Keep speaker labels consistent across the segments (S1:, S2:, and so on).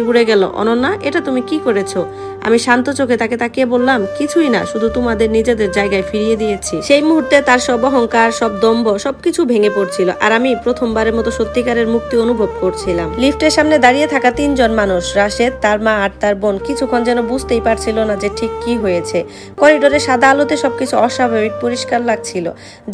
S1: উড়ে গেল। অনন্যা, এটা তুমি কি করেছো? আমি শান্ত চোখে তাকে তাকিয়ে বললাম, কিছুই না, শুধু তোমাদের নিজেদের জায়গায় ফিরিয়ে দিয়েছি। সেই মুহূর্তে তার সব অহংকার, সব দম্ভ, সবকিছু ভেঙে পড়ছিল, আর আমি প্রথমবারের মতো সত্যিকারের মুক্তি অনুভব করছিলাম। লিফটের সামনে দাঁড়িয়ে থাকা তিনজন মানুষ, রাশেদ, তার মা আর তার বোন, কিছুক্ষণ যেন বুঝতেই পারছিল না যে ঠিক কি হয়েছে। করিডোরে সাদা আলোতে সবকিছু অস্বাভাবিক পরিষ্কার লাগছিল,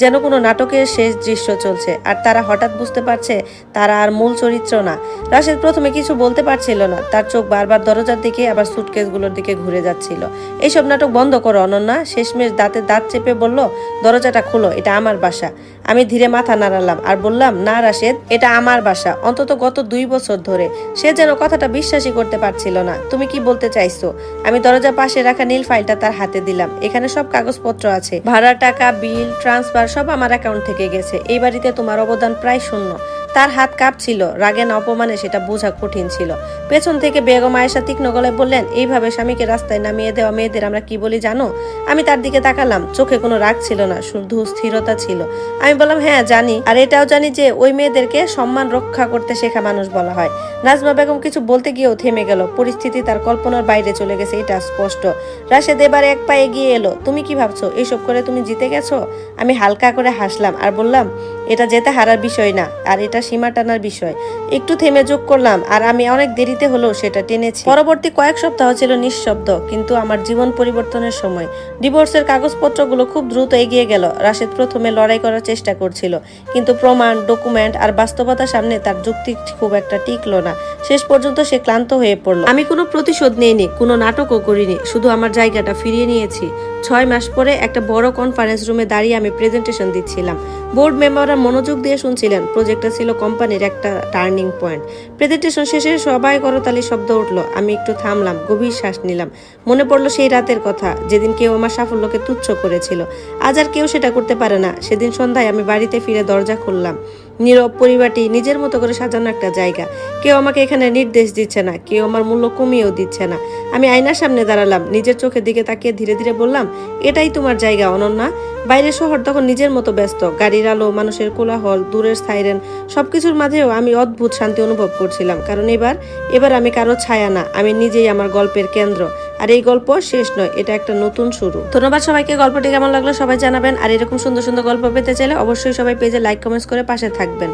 S1: যেন কোনো নাটকের শেষ দৃশ্য চলছে। আর তারা হঠাৎ বুঝতে পারছে তারা আর মূল চরিত্র না। রাশেদ প্রথমে কিছু বলতে পারছিল না, তার চোখ বারবার দরজার দিকে আবার সুটকেসগুলোর দিকে ঘুরে যাচ্ছিল। এইসব নাটক বন্ধ করো অনন্যা, শেষমেশ দাঁতে দাঁত চেপে বলল, দরজাটা খুলো, এটা আমার বাসা। আমি ধীরে মাথা নাড়ালাম আর বললাম, না রাশেদ, এটা আমার বাসা, অন্তত গত 2 বছর ধরে। সে যেন কথাটা বিশ্বাসই করতে পারছিল না। তুমি কি বলতে চাইছো? আমি দরজার পাশে রাখা নীল ফাইলটা তার হাতে দিলাম। এখানে সব কাগজপত্র আছে, ভাড়ার টাকা, বিল, ট্রান্সফার সব আমার অ্যাকাউন্ট থেকে গেছে। এই বাড়িতে তোমার অবদান প্রায় শূন্য। তার হাত কাঁপছিল, রাগে না অপমানে সেটা বোঝা কঠিন ছিল। পেছন থেকে বেগম আয়েশা তীক্ষ্ণ গলায় বললেন, এইভাবে স্বামীকে রাস্তায় নামিয়ে দেওয়া মেয়েদের আমরা কি বলি জানো? আমি তার দিকে তাকালাম, চোখে কোনো রাগ ছিল না, শুধু স্থিরতা ছিল। আমি বললাম, হ্যাঁ জানি, আর এটাও জানি যে ওই মেয়েদেরকে সম্মান রক্ষা করতে শেখা মানুষ বলা হয়। নাজমা বেগম কিছু বলতে গিয়েও থেমে গেল। পরিস্থিতি তার কল্পনার বাইরে চলে গেছে, এটা স্পষ্ট। রাশেদ এবার এক পা এগিয়ে এলো। তুমি কি ভাবছো এইসব করে তুমি জিতে গেছো? আমি হালকা করে হাসলাম আর বললাম, এটা জেতে হারার বিষয় না, আর এটা সীমা টানার বিষয়। একটু থেমে যোগ করলাম, আর আমি অনেক দেরিতে হলেও সেটা টেনেছি। পরবর্তী কয়েক সপ্তাহ ছিল নিঃশব্দ, কিন্তু আমার জীবন পরিবর্তনের সময়। ডিভোর্সের কাগজপত্রগুলো খুব দ্রুত এগিয়ে গেল। রাশেদ প্রথমে লড়াই করার চেষ্টা করছিল, কিন্তু প্রমাণ, ডকুমেন্ট আর বাস্তবতার সামনে তার যুক্তি খুব একটা টিকলো না। শেষ পর্যন্ত সে ক্লান্ত হয়ে পড়ল। আমি কোনো প্রতিশোধ নেইনি, কোনো নাটকও করিনি, শুধু আমার জায়গাটা ফিরিয়ে নিয়েছি। 6 মাস পরে একটা বড় কনফারেন্স রুমে দাঁড়িয়ে আমি প্রেজেন্টেশন দিচ্ছিলাম। বোর্ড মেম্বাররা মনোযোগ দিয়ে শুনছিলেন। প্রজেক্টটা ছিল কোম্পানির একটা টার্নিং পয়েন্ট। প্রেজেন্টেশন শেষে সবাই করতালি শব্দ উঠলো। আমি একটু থামলাম, গভীর শ্বাস নিলাম। মনে পড়লো সেই রাতের কথা, যেদিন কেউ আমার সাফল্যকে তুচ্ছ করেছিল। আজ আর কেউ সেটা করতে পারে না। সেদিন সন্ধ্যায় আমি বাড়িতে ফিরে দরজা খুললাম। নীরব, পরিবারটি, নিজের মতো করে সাজানো একটা জায়গা। কেউ আমাকে এখানে নির্দেশ দিচ্ছে না, কেউ আমার মূল্য কমিয়েও দিচ্ছে না। আমি আয়নার সামনে দাঁড়ালাম, নিজের চোখের দিকে তাকিয়ে ধীরে ধীরে বললাম, এটাই তোমার জায়গা অনন্যা। বাইরের শহর তখন নিজের মতো ব্যস্ত, গাড়ির আলো, মানুষের কোলাহল, দূরের সাইরেন, সবকিছুর মাঝেও আমি অদ্ভুত শান্তি অনুভব করছিলাম। কারণ এবার আমি কারো ছায়া না, আমি নিজেই আমার গল্পের কেন্দ্র। আর এই গল্প শেষ নয়, এটা একটা নতুন শুরু। ধন্যবাদ সবাইকে। গল্পটি কেমন লাগলো সবাই জানাবেন, আর এরকম সুন্দর সুন্দর গল্প পেতে চাইলে অবশ্যই সবাই পেজে লাইক, কমেন্টস করে পাশে থাকবেন।